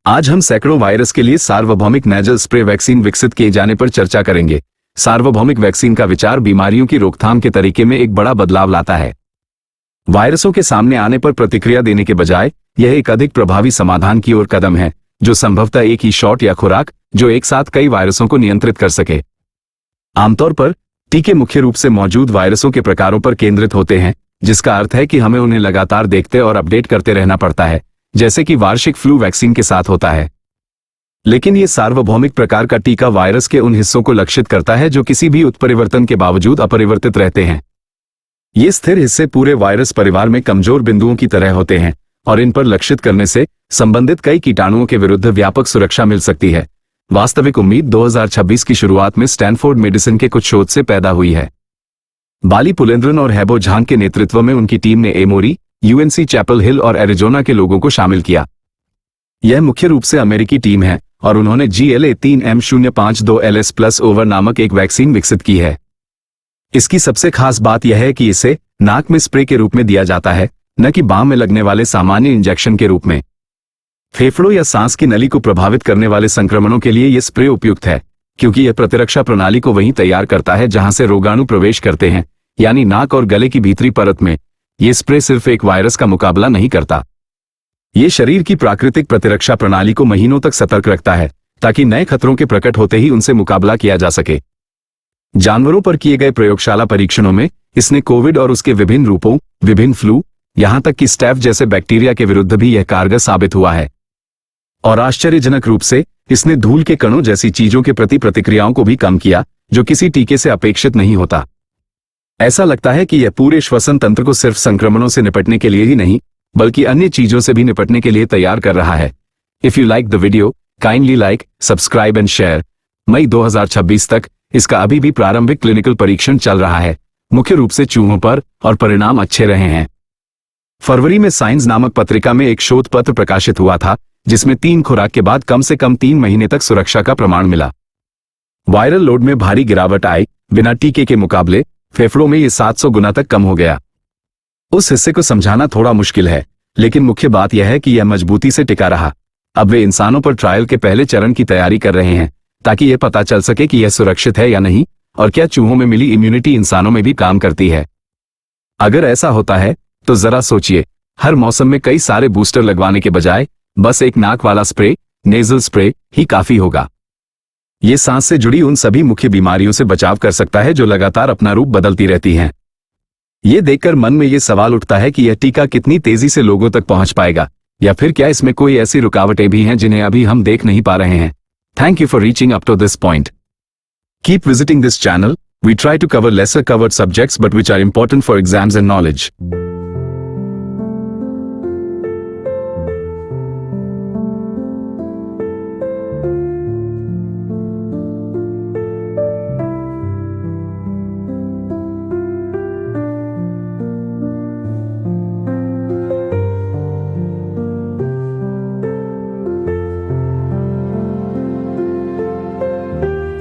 आज हम सैकड़ों वायरस के लिए सार्वभौमिक नेजल स्प्रे वैक्सीन विकसित किए जाने पर चर्चा करेंगे। सार्वभौमिक वैक्सीन का विचार बीमारियों की रोकथाम के तरीके में एक बड़ा बदलाव लाता है। वायरसों के सामने आने पर प्रतिक्रिया देने के बजाय यह एक अधिक प्रभावी समाधान की ओर कदम है, जो संभवतः एक ही शॉट या खुराक जो एक साथ कई वायरसों को नियंत्रित कर सके। आमतौर पर टीके मुख्य रूप से मौजूद वायरसों के प्रकारों पर केंद्रित होते हैं, जिसका अर्थ है कि हमें उन्हें लगातार देखते और अपडेट करते रहना पड़ता है, जैसे कि वार्षिक फ्लू वैक्सीन के साथ होता है। लेकिन यह सार्वभौमिक प्रकार का टीका वायरस के उन हिस्सों को लक्षित करता है जो किसी भी उत्परिवर्तन के बावजूद अपरिवर्तित रहते हैं। ये स्थिर हिस्से पूरे वायरस परिवार में कमजोर बिंदुओं की तरह होते हैं और इन पर लक्षित करने से संबंधित कई कीटाणुओं के विरुद्ध व्यापक सुरक्षा मिल सकती है। वास्तविक उम्मीद 2026 की शुरुआत में स्टैनफोर्ड मेडिसिन के कुछ शोध से पैदा हुई है। बाली पुलेंद्रन और हैबो झांग के नेतृत्व में उनकी टीम ने एमोरी, यूएनसी चैपल हिल और एरिजोना के लोगों को शामिल किया। यह मुख्य रूप से अमेरिकी टीम है और उन्होंने GLA3M052LS+ ओवर नामक एक वैक्सीन विकसित की है। इसकी सबसे खास बात यह है कि इसे नाक में स्प्रे के रूप में दिया जाता है, न कि बांह में लगने वाले सामान्य इंजेक्शन के रूप में। फेफड़ों या सांस की नली को प्रभावित करने वाले संक्रमणों के लिए यह स्प्रे उपयुक्त है, क्योंकि यह प्रतिरक्षा प्रणाली को वहीं तैयार करता है जहां से रोगाणु प्रवेश करते हैं, यानी नाक और गले की भीतरी परत में। यह स्प्रे सिर्फ एक वायरस का मुकाबला नहीं करता, यह शरीर की प्राकृतिक प्रतिरक्षा प्रणाली को महीनों तक सतर्क रखता है, ताकि नए खतरों के प्रकट होते ही उनसे मुकाबला किया जा सके। जानवरों पर किए गए प्रयोगशाला परीक्षणों में इसने कोविड और उसके विभिन्न रूपों, विभिन्न फ्लू, यहां तक कि स्टैफ जैसे बैक्टीरिया के विरुद्ध भी यह कारगर साबित हुआ है। और आश्चर्यजनक रूप से इसने धूल के कणों जैसी चीजों के प्रति प्रतिक्रियाओं को भी कम किया, जो किसी टीके से अपेक्षित नहीं होता। ऐसा लगता है कि यह पूरे श्वसन तंत्र को सिर्फ संक्रमणों से निपटने के लिए ही नहीं, बल्कि अन्य चीजों से भी निपटने के लिए तैयार कर रहा है। If you like the video, kindly like, subscribe and share. मई 2026 तक इसका अभी भी प्रारंभिक क्लिनिकल परीक्षण चल रहा है, मुख्य रूप से चूहों पर, और परिणाम अच्छे रहे हैं। फरवरी में साइंस नामक पत्रिका में एक शोध पत्र प्रकाशित हुआ था, जिसमें 3 खुराक के बाद कम से कम 3 महीने तक सुरक्षा का प्रमाण मिला। वायरल लोड में भारी गिरावट आई, बिना टीके के मुकाबले फेफड़ों में यह 700 गुना तक कम हो गया। उस हिस्से को समझाना थोड़ा मुश्किल है, लेकिन मुख्य बात यह है कि यह मजबूती से टिका रहा। अब वे इंसानों पर ट्रायल के पहले चरण की तैयारी कर रहे हैं, ताकि यह पता चल सके कि यह सुरक्षित है या नहीं, और क्या चूहों में मिली इम्यूनिटी इंसानों में भी काम करती है। अगर ऐसा होता है तो जरा सोचिए, हर मौसम में कई सारे बूस्टर लगवाने के बजाय बस एक नाक वाला स्प्रे, नेजल स्प्रे ही काफी होगा। ये सांस से जुड़ी उन सभी मुख्य बीमारियों से बचाव कर सकता है जो लगातार अपना रूप बदलती रहती हैं। ये देखकर मन में ये सवाल उठता है कि यह टीका कितनी तेजी से लोगों तक पहुंच पाएगा, या फिर क्या इसमें कोई ऐसी रुकावटें भी हैं जिन्हें अभी हम देख नहीं पा रहे हैं। Thank you for reaching up to this point. Keep visiting this channel. We try to cover lesser covered subjects but which are important for exams and knowledge.